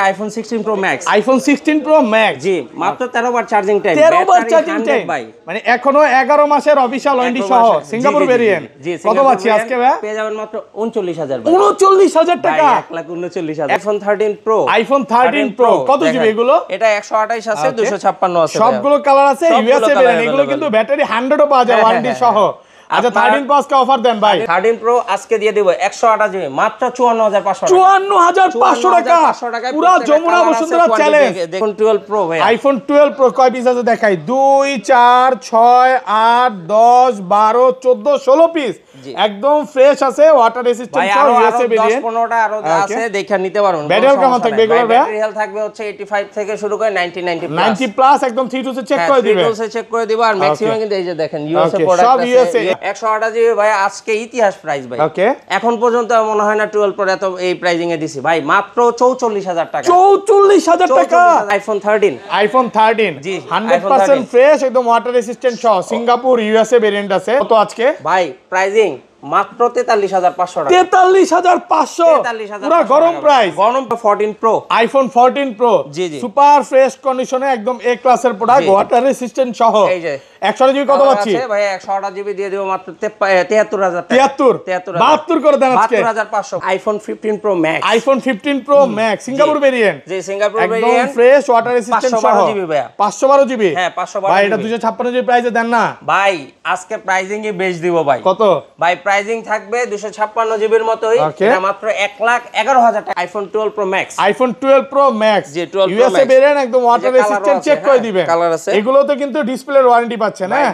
IPhone 16 pro max. IPhone 16 pro max, জি মাত্র 13 বার চার্জিং টাইম। 13 বার চার্জিং টাইম, মানে এখনো 11 মাসের অফিশিয়াল ওয়ারেন্টি সহ সিঙ্গাপুর ভেরিয়েন্ট। কত পাচ্ছি আজকে ভাই? পেয়ে যাবেন মাত্র 39000 ভাই। 39000 টাকা, 1,39,000। আইফোন 13 প্রো, আইফোন 13 প্রো কত জিবি এগুলো? এটা 128 আছে, 256 আছে, সবগুলো কালার আছে, ইউএসএ ভেরিয়েন্ট। এগুলো কিন্তু ব্যাটারি 100 ও পাওয়া যায় ওয়ারেন্টি সহ। আচ্ছা 13 প্রো আজকে অফার দেন ভাই। 13 প্রো আজকে দিয়ে দেব 128 জিবি মাত্র 54500 টাকা। 54500 টাকা, পুরো যমুনা বসুন্ধরা চ্যালেঞ্জ। দেখুন 12 প্রো ভাই, আইফোন 12 প্রো কয় পিস আছে দেখাই? 2 4 6 8 10 12 14 16 পিস, একদম ফ্রেশ আছে, ওয়াটার রেসিস্ট্যান্ট সহ ইউএসএ ভেরিয়েন্ট। 10-15টা আরো আছে, দেখে নিতে পারুন। ব্যাটারি কেমন থাকবে এগুলো ভাই? ব্যাটারি হেলথ থাকবে হচ্ছে 85 থেকে শুরু করে 90 প্লাস। 90 প্লাস একদম 3 টু চেক করে দিবেন। 3 টু চেক করে দিব। আর ম্যাক্সিমাম কিন্তু এই যে দেখেন ইউএসএ প্রোডাক্ট আছে। 128 জিবি ভাই আজকে ইতিহাস প্রাইস ভাই। এখন পর্যন্ত মনে হয় না 12 প্রো এত এই প্রাইজিং এ দিছি ভাই, মাত্র 44000 টাকা। 44000 টাকা আইফোন 13। আইফোন 13 জি 100% ফ্রেশ, একদম ওয়াটার রেসিস্ট্যান্ট সহ সিঙ্গাপুর ইউএসএ ভেরিয়েন্ট আছে। কত আজকে ভাই প্রাইজিং? মাত্র 43500 টাকা। 43500, পুরো গরম প্রাইস। গরম 14 pro, iPhone 14 pro super fresh কন্ডিশনে, একদম এ ক্লাসের প্রোডাক্ট, ওয়াটার রেসিস্ট্যান্ট সহ। এই যে 128 জিবি কত পাচ্ছি ভাই? 128 জিবি দিয়ে দেব মাত্র 73000 টাকা। 72 করে দেন আজকে। 72500। IPhone 15 pro max, iPhone 15 pro max Singapore variant. জি সিঙ্গাপুর ভেরিয়েন্ট, একদম ফ্রেশ ওয়াটার রেসিস্ট্যান্ট সহ। 512 জিবি ভাই। 512 জিবি, হ্যাঁ 512 ভাই। এটা 256 জিবি প্রাইসে দেন না ভাই? আজকে প্রাইজিং এ বেচ দিব ভাই। কত ভাই? প্রাইজিং থাকবে 256 জিবির মতোই, এটা মাত্র 1,11,000 টাকা। IPhone 12 pro max, iPhone 12 pro max জি 12 প্রো ইউএসএ ভেরিয়েন্ট, একদম ওয়াটার রেসিস্ট্যান্ট চেক করে দিবেন। কালার আছে, এগুলোতে কিন্তু ডিসপ্লের ওয়ারেন্টি পাচ্ছেন, হ্যাঁ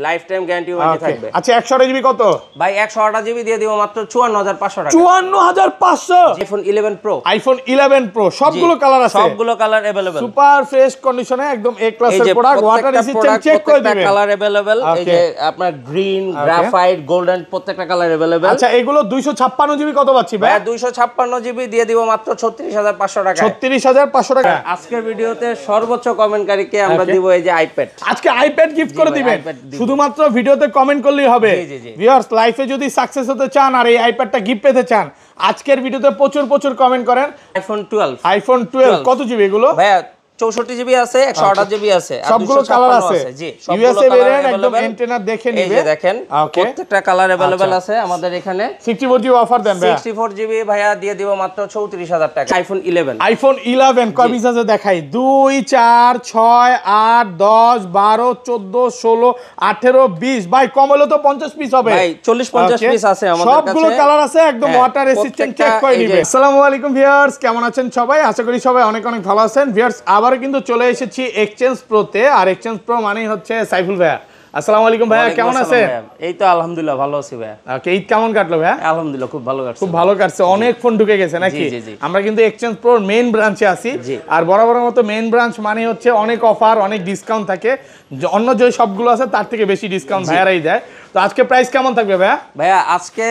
লাইফ টাইম গ্যারান্টি ওয়ারেন্টি থাকবে। আচ্ছা 128 জিবি কত ভাই? 128 জিবি দিয়ে দিব মাত্র 54500 টাকা। 54500। আইফোন 11 প্রো, আইফোন 11 প্রো সবগুলো কালার আছে, সবগুলো কালার अवेलेबल, সুপার ফ্রেশ কন্ডিশনে, একদম এ ক্লাসের প্রোডাক্ট, ওয়াটার রেসিস্ট্যান্ট চেক করে দিবেন। কালার अवेलेबल, এই যে আপনার গ্রিন, গ্রাফাইট, গোল্ডেন প্রত্যেকটা কালার अवेलेबल। আচ্ছা এগুলো 256 জিবি কত পাচ্ছি ভাই? 256 জিবি দিয়ে দিব মাত্র 36500 টাকা। 36500 টাকা। আজকের ভিডিওতে সর্বোচ্চ কমেন্টকারীকে আমরা দিব এই যে আইপ্যাড। আজকে আইপ্যাড গিফট করে দিবেন, শুধুমাত্র ভিডিওতে কমেন্ট করলেই হবে। ভিউয়ার্স লাইফে যদি সাকসেস হতে চান আর এই আইপ্যাডটা গিফট পেতে চান, আজকের ভিডিওতে প্রচুর কমেন্ট করেন। আইফোন 12 কত জিবি এগুলো ভাই? 64 জিবি আছে, 128 জিবি আছে, আর সবগুলো কালার আছে। জি ইউএসএ ভেরিয়েন্ট, একদম এন্টেনা দেখে নিবে। এই যে দেখেন প্রত্যেকটা কালার अवेलेबल আছে আমাদের এখানে। 64 জিবি অফার দেন ভাই। 64 জিবি ভাইয়া দিয়ে দিব মাত্র 34000 টাকা। আইফোন 11, আইফোন 11 কয় পিস আছে দেখাই? 2 4 6 8 10 12 14 16 18 20, ভাই কম হলো তো 50 পিস হবে ভাই। 40-50 পিস আছে আমাদের কাছে, সবগুলো কালার আছে, একদম ওয়াটার রেসিস্ট্যান্ট চেক করে নিবে। আসসালামু আলাইকুম ভিউয়ার্স, কেমন আছেন সবাই? আশা করি সবাই অনেক ভালো আছেন। ভিউয়ার্স আবার কিন্তু চলে এসেছি এক্সচেঞ্জ প্রোতে, আর এক্সচেঞ্জ প্রো মানেই হচ্ছে সাইফুল ভাইয়া। আসসালামু আলাইকুম ভাইয়া, কেমন আছেন? এই তো আলহামদুলিল্লাহ ভালো আছি ভাইয়া। ওকে, ঈদ কেমন কাটলো ভাইয়া? আলহামদুলিল্লাহ খুব ভালো কাটছে। খুব ভালো কাটছে, অনেক ফোন ঢুকে গেছে নাকি? আমরা কিন্তু এক্সচেঞ্জ প্রোর মেইন ব্রাঞ্চে আছি, আর বরাবরের মতো মেইন ব্রাঞ্চ মানে হচ্ছে অনেক অফার, অনেক ডিসকাউন্ট থাকে, অন্য যে সবগুলো আছে তার থেকে বেশি ডিসকাউন্ট ভাইয়ারাই দেয়। তো আজকে প্রাইস কেমন থাকবে ভাইয়া? ভাইয়া আজকে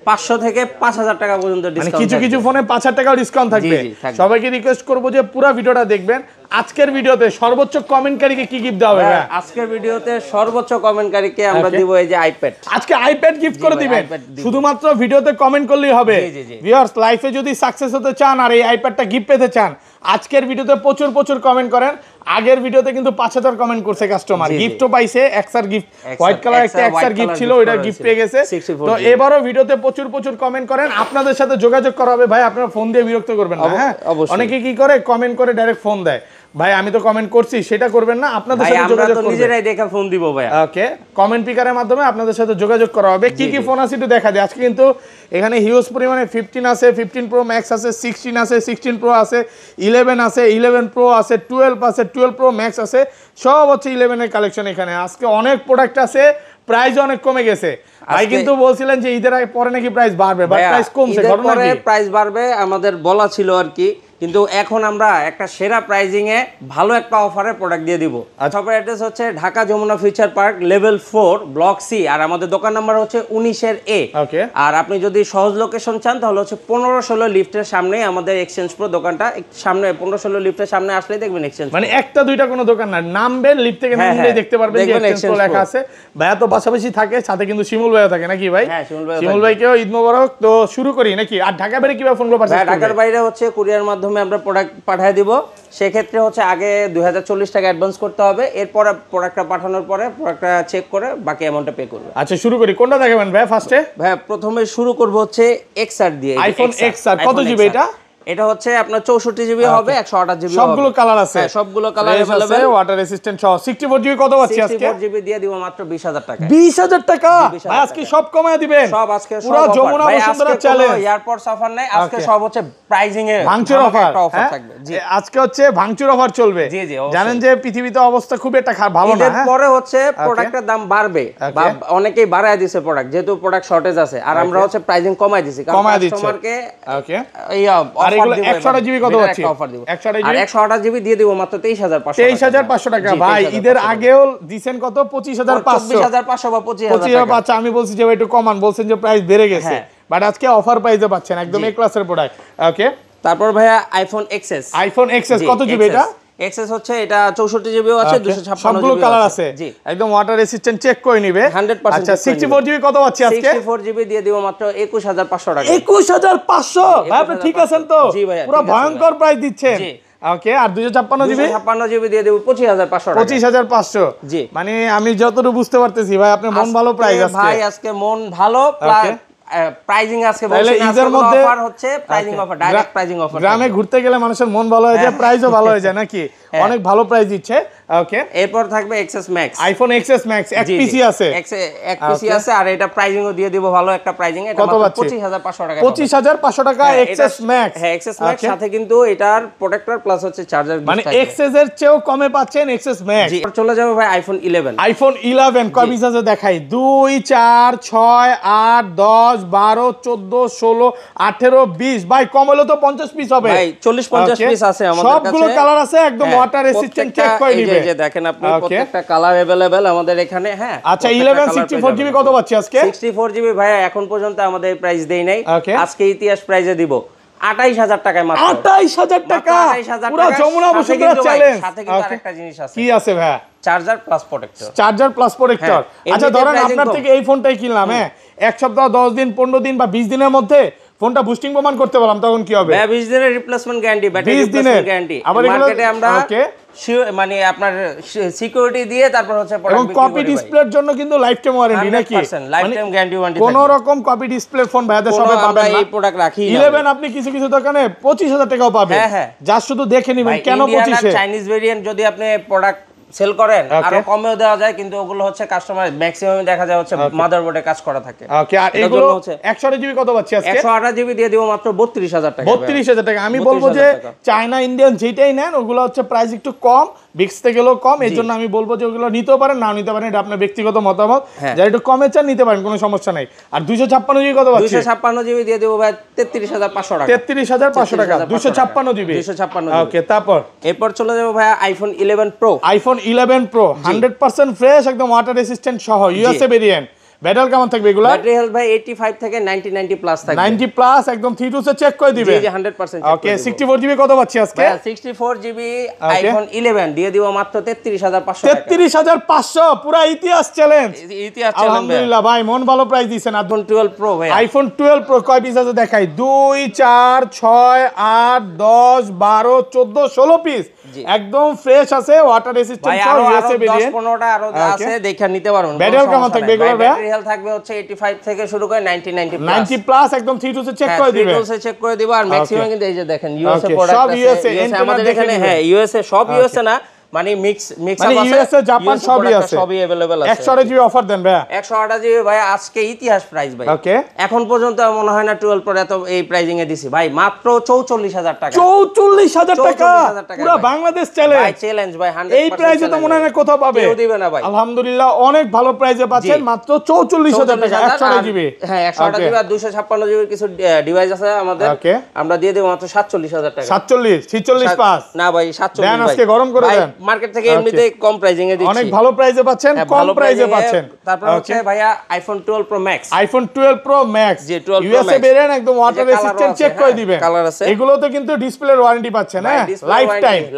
500 থেকে 5000 টাকা পর্যন্ত ডিসকাউন্ট, কিছু কিছু ফোনে 5000 টাকাও ডিসকাউন্ট থাকবে। সবাইকে রিকোয়েস্ট করব যে পুরো ভিডিওটা দেখবেন। আজকের ভিডিওতে সর্বোচ্চ কমেন্টকারীকে কি গিফট দেওয়া হবে ভাই? আজকের ভিডিওতে সর্বোচ্চ কমেন্টকারীকে আমরা দিব এই যে আইপ্যাড। আজকে আইপ্যাড গিফট করে দিবেন, শুধুমাত্র ভিডিওতে কমেন্ট করলেই হবে। ভিউয়ার্স লাইফে যদি সাকসেস হতে চান আর এই আইপ্যাডটা গিফট পেতে চান, আজকের ভিডিওতে প্রচুর কমেন্ট করেন। আগের ভিডিওতে কিন্তু 5000 কমেন্ট করছে কাস্টমার, গিফটও পাইছে। এক্সআর গিফট, হোয়াইট কালার একটা এক্সআর গিফট ছিল, ওটা গিফট পেয়ে গেছে। তো এবারও ভিডিওতে প্রচুর কমেন্ট করেন, আপনাদের সাথে যোগাযোগ করা হবে। ভাই আপনারা ফোন দিয়ে বিরক্ত করবেন না, হ্যাঁ? অনেকে কি করে কমেন্ট করে ডাইরেক্ট ফোন দেয়, ভাই আমি তো কমেন্ট করছি, সেটা করবেন না, আপনাদের সাথে যোগাযোগ করবেন। নিজেরাই দেখে ফোন দিব ভাই। ওকে, কমেন্ট পিকারের মাধ্যমে আপনাদের সাথে যোগাযোগ করা হবে। কি কি ফোন আছে একটু দেখা যায়। আজকে কিন্তু এখানে হিউজ পরিমাণে 15 আছে, 15 প্রো ম্যাক্স আছে, 16 আছে, 16 প্রো আছে, 11 আছে, 11 প্রো আছে, 12 আছে, 12 প্রো ম্যাক্স আছে, সব হচ্ছে 11 এর কালেকশন এখানে। আজকে অনেক প্রোডাক্ট আছে, প্রাইস অনেক কমে গেছে। ভাই কিন্তু বলছিলেন যে ঈদের পরে নাকি প্রাইস বাড়বে, বাট প্রাইস কমছে। ঘটনা কি? প্রাইস বাড়বে আমাদের বলা ছিল আর কি, কিন্তু এখন আমরা একটা সেরা প্রাইজিং এ ভালো একটা অফারে প্রোডাক্ট দিয়ে দিব। শপের অ্যাড্রেস হচ্ছে Dhaka Jamuna future park level 4 block C, আর আমাদের দোকান নাম্বার হচ্ছে 19 এ। আর আপনি যদি সহজ লোকেশন চান তাহলে হচ্ছে 15-16 লিফটের সামনে আমাদের এক্সচেঞ্জ প্রো দোকানটা। সামনে 15-16 লিফটের সামনে আসলেই দেখবেন এক্সচেঞ্জ, মানে একটা দুইটা কোনো দোকান না, নামবেন লিফট থেকে নামলেই দেখতে পারবেন যে এক্সচেঞ্জ প্রো লেখা আছে। ভাইয়া তো পাশাপাশি থাকে, সাথে কিন্তু শিমুল ভাইও থাকে নাকি ভাই? শিমুল ভাইকেও ঈদ মোবারক। তো শুরু করি নাকি? আর ঢাকা বাইরে কিভাবে ফোনগুলো পাচ্ছেন? ঢাকার বাইরে হচ্ছে কুরিয়ার মাধ্যমে মাধ্যমে আমরা প্রোডাক্ট পাঠিয়ে দিব। সেক্ষেত্রে হচ্ছে আগে 2040 টাকা অ্যাডভান্স করতে হবে, এরপর প্রোডাক্টটা পাঠানোর পরে প্রোডাক্টটা চেক করে বাকি অ্যামাউন্টটা পে করবে। আচ্ছা শুরু করি, কোনটা দেখাবেন ভাই ফার্স্টে? ভাই প্রথমে শুরু করব হচ্ছে XR দিয়ে। আইফোন XR কত জিবি এটা? এটা হচ্ছে আপনার 64 জিবি হবে, 128 জিবি হবে। সবগুলো কালার আছে? হ্যাঁ সবগুলো কালার अवेलेबल। ওয়াটার রেসিস্ট্যান্ট সহ 64 জিবি কত পাচ্ছি আজকে? 64 জিবি দিয়ে দিব মাত্র 20000 টাকা। 20000 টাকা ভাই আজকে সব কমায় দিবেন? সব আজকে সব পুরো Jamuna Bashundhara challenge, airport offer নাই আজকে, সব হচ্ছে প্রাইজিং এ ভাঙচুর অফার থাকবে। জি আজকে হচ্ছে ভাঙচুর অফার চলবে। জি জি জানেন যে পৃথিবীতে অবস্থা খুব একটা ভালো না, এর পরে হচ্ছে প্রোডাক্টের দাম বাড়বে বা অনেকেই বাড়ায় দিছে প্রোডাক্ট, যেহেতু প্রোডাক্ট শর্টেজ আছে, আর আমরা হচ্ছে প্রাইজিং কমায় দিছি কারণ কাস্টমারকে ওকে এই আর অফার এগুলো দিব। 128 জিবি কত পাচ্ছি? অফার দিব 128 আর 128 জিবি দিয়ে দিব মাত্র 23500 23500 টাকা। ভাই ঈদের আগেও দিছেন কত? 25500 24500 বা 25000 টাকা। আচ্ছা আমি বলছি যে ভাই একটু কমান, বলছেন যে প্রাইস বেড়ে গেছে, বাট আজকে অফার প্রাইসে পাচ্ছেন একদম এ ক্লাসের প্রোডাক্ট। ওকে তারপর ভাইয়া আইফোন XS। আইফোন XS কত জিবি এটা? XS হচ্ছে এটা 64 জিবিও আছে, 256 সবগুলো কালার আছে, জি একদম ওয়াটার রেসিস্ট্যান্ট, চেক করে নিবে 100%। আচ্ছা 64 জিবি কত পাচ্ছি আজকে? 64 জিবি দিয়ে দিব মাত্র 21500 টাকা। 21500 ভাই আপনি ঠিক আছেন তো? জি ভাই পুরো ভয়ঙ্কর প্রাইস দিচ্ছেন। জি ওকে আর 256 জিবি? 256 জিবি দিয়ে দেব 25500 টাকা। 25500 জি মানে আমি যতটুকু বুঝতে পারতেছি ভাই আপনার মন ভালো প্রাইস আজকে। ভাই আজকে মন ভালো প্রাইজিং আজকে বলছেন ঈদের মধ্যে অফার হচ্ছে, pricing offer, direct pricing offer. গ্রামে ঘুরতে গেলে মানুষের মন ভালো হয়ে যায়, প্রাইসও ভালো হয়ে যায় নাকি? অনেক ভালো প্রাইস দিচ্ছে। ওকে এরপর থাকবে XS Max, iPhone XS Max এক পিসি আছে, এক পিসি আছে, আর এটা প্রাইজিংও দিয়ে দিব ভালো একটা প্রাইজিং। এটা কত মাত্র পাচ্ছি? 25500 টাকা। 25500 টাকা XS Max। হ্যাঁ XS Max সাথে কিন্তু এটার প্রোটেক্টর প্লাস হচ্ছে চার্জার মানে XS এর চেয়েও কমে পাচ্ছেন XS Max। জি চলে যাবে ভাই আইফোন 11। আইফোন 11 কয় পিস আছে দেখাই? 2 4 6 8 10 12 14 16 18 20 ভাই কম হলো তো 50 পিস হবে ভাই। 40 50 পিস আছে আমাদের কাছে, সবগুলো কালার আছে, একদম ওয়াটার রেসিস্ট্যান্ট, চেক করে নিবে। এই যে দেখেন আপনি প্রত্যেকটা কালার अवेलेबल আমাদের এখানে। হ্যাঁ আচ্ছা 11 64 জিবি কত পাচ্ছি আজকে? 64 জিবি ভাই এখন পর্যন্ত আমাদের প্রাইস দেই নাই, আজকে ইতিহাস প্রাইসে দিব 28000 টাকায় মাত্র। 28000 টাকা পুরো যমুনা বসুন্ধরা চ্যালেঞ্জ। সাথে কিন্তু আরেকটা জিনিস আছে। কি আছে ভাই? Charger plus protector. Charger plus protector. আচ্ছা ধরেন আপনার থেকে এই ফোনটাই কিনলাম, হ্যাঁ এক সপ্তাহ 10 দিন 15 দিন বা 20 দিনের মধ্যে ফোনটা বুস্টিং প্রমাণ করতে পারলাম, তখন কি হবে? 20 দিনের রিপ্লেসমেন্ট গ্যারান্টি, ব্যাটারি 20 দিনের রিপ্লেসমেন্ট গ্যারান্টি। আবার মার্কেটে আমরা মানে আপনার সিকিউরিটি দিয়ে তারপর হচ্ছে এবং কপি ডিসপ্লের জন্য কিন্তু লাইফ টাইম ওয়ারেন্টি নাকি? Life time guarantee warranty. কোন রকম কপি ডিসপ্লে ফোন ভাইদের সবাই পাবেন না, এই প্রোডাক্ট রাখি 11 আপনি কিছু কিছু দোকানে 25000 টাকাও পাবেন। হ্যাঁ যা শুধু দেখে নেবেন কেন 25 এ। চাইনিজ ভেরিয়েন্ট যদি আপনি প্রোডাক্ট সেল করেন আরো কমেও দেওয়া যায়, কিন্তু ওগুলো হচ্ছে কাস্টমার ম্যাক্সিমাম দেখা যায় হচ্ছে মাদারবোর্ডে কাজ করা থাকে। ওকে আর এগুলো 128 জিবি কত পাচ্ছি আজকে? 128 জিবি দিয়ে দিব মাত্র 32000 টাকা। 32000 টাকা। আমি বলবো যে চায়না ইন্ডিয়ান যেটাই নেন ওগুলো হচ্ছে প্রাইস একটু কম, বিক্স থেকে গেলেও কম, এর জন্য আমি বলবো যে ওগুলো নিতেও পারেন না নিতে পারেন, এটা আপনার ব্যক্তিগত মতামত। যারা একটু কমে চান নিতে পারেন, কোনো সমস্যা নাই। আর 256 জিবি কত পাচ্ছি? 256 জিবি দিয়ে দেব ভাই 33500 টাকা। 33500 টাকা 256 জিবি। 256 ওকে তারপর এরপর চলে যাব ভাই iPhone 11 pro. IPhone 11 pro 100% fresh, একদম ওয়াটার রেসিস্ট্যান্ট সহ, ইউএসএ ভেরিয়েন্ট। ব্যাটারি কেমন থাকবে এগুলা? ব্যাটারি হেলথ ভাই 85 থেকে 90 প্লাস থাকবে। 90 প্লাস একদম 3 সে চেক করে দিবে। জি জি 100% চেক। ওকে 64 জিবি কত পাচ্ছি আজকে? 64 জিবি আইফোন 11 দিয়ে দিব মাত্র 33500 টাকা। 33500 পুরো ইতিহাস চ্যালেঞ্জ। ইতিহাস চ্যালেঞ্জ আলহামদুলিল্লাহ ভাই মন ভালো প্রাইস দিয়েছেন। আইফোন 12 প্রো ভাই। আইফোন 12 প্রো কয় পিস আছে দেখাই? 2 4 6 8 10 12 14 16 পিস, একদম ফ্রেশ আছে, ওয়াটার রেসিস্ট্যান্ট সহ, ইউএসএ ভেরিয়েন্ট। 10-15টা আরো আছে, দেখে নিতে পারবেন। ব্যাটারি কেমন থাকবে এগুলো ভাই? ব্যাটারি হেলথ থাকবে হচ্ছে 85 থেকে শুরু করে 90 প্লাস। 90 প্লাস একদম 3 সে চেক করে দিবে। 3 সে চেক করে দিব। আর ম্যাক্সিমাম কিন্তু এই যে দেখেন ইউএসএ প্রোডাক্ট সব আছে। ইউএসএ আমাদের এখানে হ্যাঁ ইউএসএ সব ইউএসএ না, মানে মিক্স মানে আছে, ইউএসএ জাপান সবই আছে, সবই अवेलेबल আছে। 128 জিবি অফার দেন ভাই। 128 জিবি ভাই আজকে ইতিহাস প্রাইস ভাই। ওকে এখন পর্যন্ত মনে হয় না 12 প্রো এত এই প্রাইজিং এ দিছি ভাই, মাত্র 44000 টাকা। 44000 টাকা পুরো বাংলাদেশ চ্যালেঞ্জ। ভাই চ্যালেঞ্জ ভাই 100%। এই প্রাইসে তো মনে হয় না কোথাও পাবে, কেউ দিবে না ভাই। আলহামদুলিল্লাহ অনেক ভালো প্রাইসে পাচ্ছেন, মাত্র 44000 টাকা 128 জিবি। হ্যাঁ 128 জিবি আর 256 জিবির কিছু ডিভাইস আছে আমাদের, আমরা দিয়ে দেব মাত্র 47000 টাকা। 47 46 পাস না ভাই 47 দেন আজকে গরম করে দেন। মার্কেট থেকে এমনিতেই কম প্রাইজিং এ দিচ্ছি, অনেক ভালো প্রাইসে পাচ্ছেন, কম প্রাইসে পাচ্ছেন। তারপর হচ্ছে ভাইয়া iPhone 12 pro max, iPhone 12 pro max জি 12 প্রো ইউএসএ ভেরিয়েন্ট, একদম ওয়াটার রেজিস্ট্যান্ট, চেক করে দিবেন। কালার আছে, এগুলোতে কিন্তু ডিসপ্লের ওয়ারেন্টি পাচ্ছেন, হ্যাঁ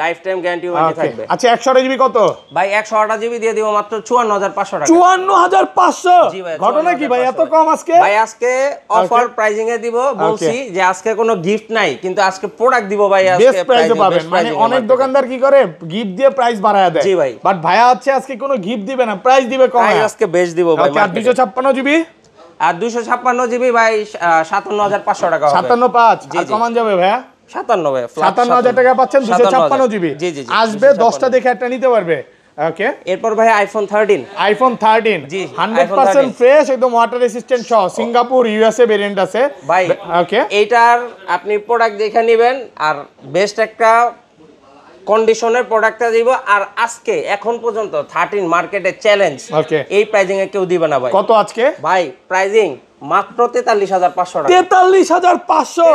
লাইফ টাইম গ্যারান্টি ওয়ারেন্টি থাকবে। আচ্ছা 128 জিবি কত ভাই? 128 জিবি দিয়ে দিব মাত্র 54500 টাকা। 54500? জি ভাই, ঘটনা কি ভাই এত কম আজকে? ভাই আজকে অফার প্রাইজিং এ দিব, বলছি যে আজকে কোনো গিফট নাই, কিন্তু আজকে প্রোডাক্ট দিব ভাই, আজকে বেস্ট প্রাইসে পাবেন। মানে অনেক দোকানদার কি করে গিফট দিয়ে প্রাইস বাড়ায় দেয়। জি ভাই, বাট ভাইয়া হচ্ছে আজকে কোনো গিফট দিবে না, প্রাইস দিবে কম, আজকে বেস্ট দিব ভাই। 256 জিবি আর 256 জিবি ভাই 57500 টাকা হবে। 57.5 আর কমান যাবে ভাইয়া? 57 ভাই, 57000 টাকা পাচ্ছেন 256 জিবি। আসবে 10টা দেখে একটা নিতে পারবে। ওকে, এরপর ভাই আইফোন 13, আইফোন 13 জি 100% ফ্রেশ, একদম ওয়াটার রেজিস্ট্যান্ট সহ, সিঙ্গাপুর ইউএসএ ভেরিয়েন্ট আছে ভাই। ওকে, এইটার আপনি প্রোডাক্ট দেখে নেবেন, আর বেস্ট একটা কন্ডিশনের প্রোডাক্টটা দিব। আর আজকে এখন পর্যন্ত 13 মার্কেটে চ্যালেঞ্জ, ওকে এই প্রাইজিং এ কেউ দিবে না ভাই। কত আজকে ভাই? প্রাইজিং মাত্র 43500 টাকা। 43500?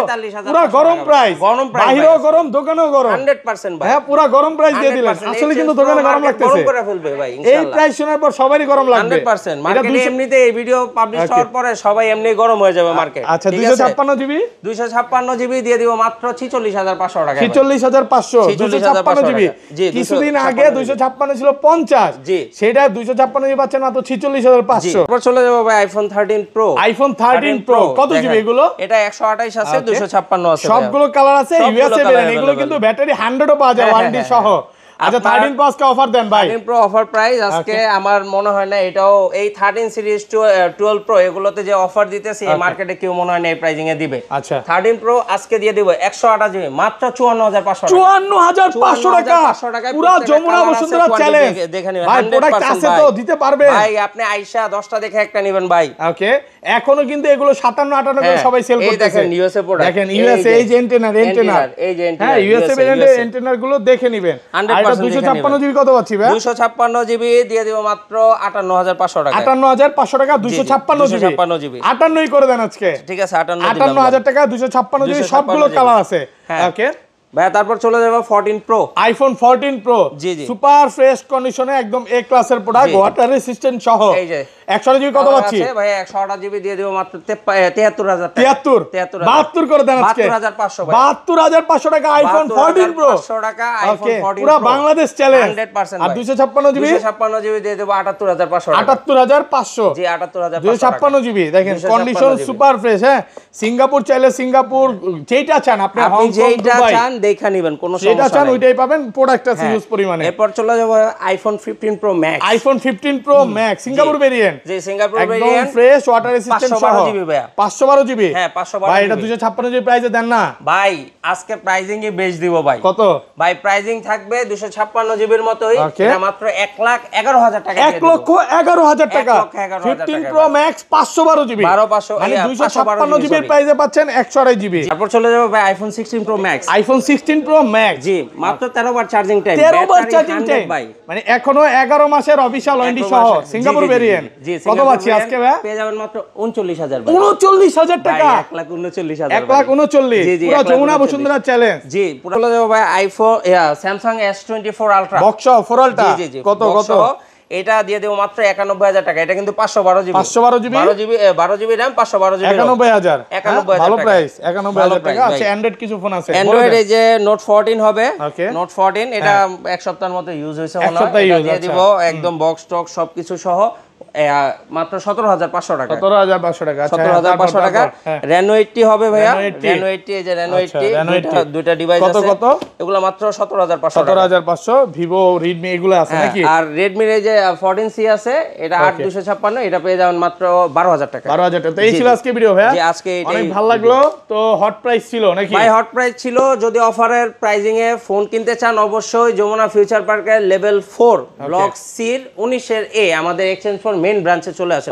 পুরো গরম প্রাইস, বাইরেও গরম, দোকানেও গরম, 100% ভাই। হ্যাঁ পুরো গরম প্রাইস দিয়ে দিলেন। আসলে কিন্তু দোকানে গরম লাগতেছে, গরম করে ফেলবে ভাই এই ইনশাআল্লাহ। প্রাইস শোনার পর সবারই গরম লাগবে 100%। মার্কেটে এমনিতে এই ভিডিও পাবলিশ হওয়ার পরে সবাই এমনি গরম হয়ে যাবে মার্কেট। আচ্ছা 256 জিবি, 256 জিবি দিয়ে দিব মাত্র 46500 টাকা। 46500, 256 জিবি। কিছুদিন আগে 256 ছিল 50, জি সেটা 256 জিবি পাচ্ছেন মাত্র 46500। তারপর চলে যাব ভাই আইফোন 13 প্রো। আইফোন 13 প্রো কত জিবি এগুলো? এটা 128 আছে, 256 আছে, সবগুলো কালার আছে, ইউএসএ ভেরিয়েন্ট। এগুলো কিন্তু ব্যাটারি 100ও পাওয়া যায় ওয়ারেন্টি সহ। আচ্ছা 13 প্রো আজকে অফার দেন ভাই। 13 প্রো অফার প্রাইস আজকে আমার মনে হয় না এটাও, এই 13 সিরিজ 12 প্রো এগুলোতে যে অফার দিতেছে এই মার্কেটে কেউ মনে হয় না এই প্রাইজিং এ দিবে। আচ্ছা 13 প্রো আজকে দিয়ে দিব 128 জিবি মাত্র 54500 টাকা। 54500 টাকা, পুরো যমুনা বসুন্ধরা চ্যালেঞ্জ। ভাই প্রোডাক্ট আছে তো দিতে পারবে ভাই, আপনি আয়েশা 10টা দেখে একটা নেবেন ভাই। ওকে, এখনো কিন্তু এগুলো 57-58 করে সবাই সেল করতেছে। এই দেখেন ইউএসএ প্রোডাক্ট, দেখেন ইউএসএ এই যে এন্টেনার, এই যে হ্যাঁ ইউএসএ ভেরিয়েন্টের এন্টেনার গুলো দেখে নেবেন। আর 256 জিবি কত পাচ্ছি ভাই? 256 জিবি দিয়ে দিব মাত্র 58500 টাকা। 58500 টাকা 256 জিবি। 58ই করে দেন আজকে, ঠিক আছে 58000 টাকা 256 জিবি, সবগুলো কালার আছে। ওকে ভাই, তারপর চলে যাব 14 pro. IPhone 14 pro super fresh কন্ডিশনে, একদম এ ক্লাসের প্রোডাক্ট, ওয়াটার রেজিস্ট্যান্ট সহ। এই যে 128 জিবি কত পাচ্ছি ভাই? 128 জিবি দিয়ে দিব মাত্র 73000 টাকা। 72 করে দেন আজকে, 72500 ভাই। 72500 টাকা আইফোন 14 প্রো, 500 টাকা আইফোন 14 পুরো বাংলাদেশ চ্যালেঞ্জ 100%। আর 256 জিবি, 256 জিবি দিয়ে দেব 78500 টাকা। 78500, জি 78500 256 জিবি। দেখেন কন্ডিশন সুপার ফ্রেশ। হ্যাঁ সিঙ্গাপুর চাইলে সিঙ্গাপুর, যেটা চান আপনি যেটা চান দেখা নেবেন, কোনো সমস্যা যেটা চান ওইটাই পাবেন, প্রোডাক্ট আছে হিউজ পরিমাণে। এরপর চলে যাব iPhone 15 pro max. IPhone 15 pro max Singapore variant, জি সিঙ্গাপুর একদম ভেরিয়েন্ট, ফ্রেশ ওয়াটার রেজিস্ট্যান্ট সহ। 512 জিবি ভাই, 512 জিবি। হ্যাঁ 512 ভাই এটা 256 জিবি প্রাইসে দেন না ভাই। আজকে প্রাইজিং এ বেচ দিব ভাই। কত ভাই? প্রাইজিং থাকবে 256 জিবির মতোই, এটা মাত্র 1,11,000 টাকা। 1,11,000 টাকা 15 প্রো ম্যাক্স 512 জিবি, 12 মানে 256 জিবির প্রাইসে পাচ্ছেন 128 জিবি। তারপর চলে যাব ভাই iPhone 16 pro max. IPhone 16 pro max, জি মাত্র 13 বার চার্জিং টাইম, 13 বার চার্জিং টাইম ভাই, মানে এখনো 11 মাসের অফিশিয়াল ওয়ারেন্টি সহ সিঙ্গাপুর ভেরিয়েন্ট। কত পাচ্ছি আজকে ভাই? পেয়ে যাবেন মাত্র 39000 ভাই। 39000 টাকা, 1,39,000, 1,39,000, পুরো যমুনা বসুন্ধরা চ্যালেঞ্জ। জি পুরো চলে যাব ভাই iPhone Samsung S24 ultra box four ultra, কত কত? এটা দিয়ে দেব মাত্র 91000 টাকা। এটা কিন্তু 512 GB, 512 GB, 12 GB RAM, 512 GB. 91000, 91000 ভালো প্রাইস, 91000 টাকা। আচ্ছা অ্যান্ড্রয়েড কিছু ফোন আছে? অ্যান্ড্রয়েড এই যে নোট 14 হবে, নোট 14 এটা এক সপ্তাহের মতো ইউজ হইছে মনে হয়। এটা দিয়ে দিব একদম বক্স টক সবকিছু সহ মাত্র 17500 টাকা। 17500 টাকা, 17500 টাকা। Reno 80 হবে ভাইয়া, Reno 80, এই যে Reno 80 দুইটা ডিভাইস আছে। কত? এগুলো মাত্র 17500 টাকা। 17500। Vivo, Redmi এগুলো আছে নাকি? আর Redmi এর যে 14C আছে, এটা 8256, এটা পেয়ে যাবেন মাত্র 12000 টাকা। 12000 টাকা। তো এই ছিল আজকে ভিডিও ভাইয়া। জি আজকে অনেক ভালো লাগলো। তো হট প্রাইস ছিল নাকি ভাই? হট প্রাইস ছিল। যদি অফারের প্রাইজিং এ ফোন কিনতে চান অবশ্যই যমুনা ফিউচার পার্কের লেভেল 4 ব্লক সি 19 এর A আমাদের এক্সচেঞ্জ ফর মেইন ব্রাঞ্চে চলে আসেন।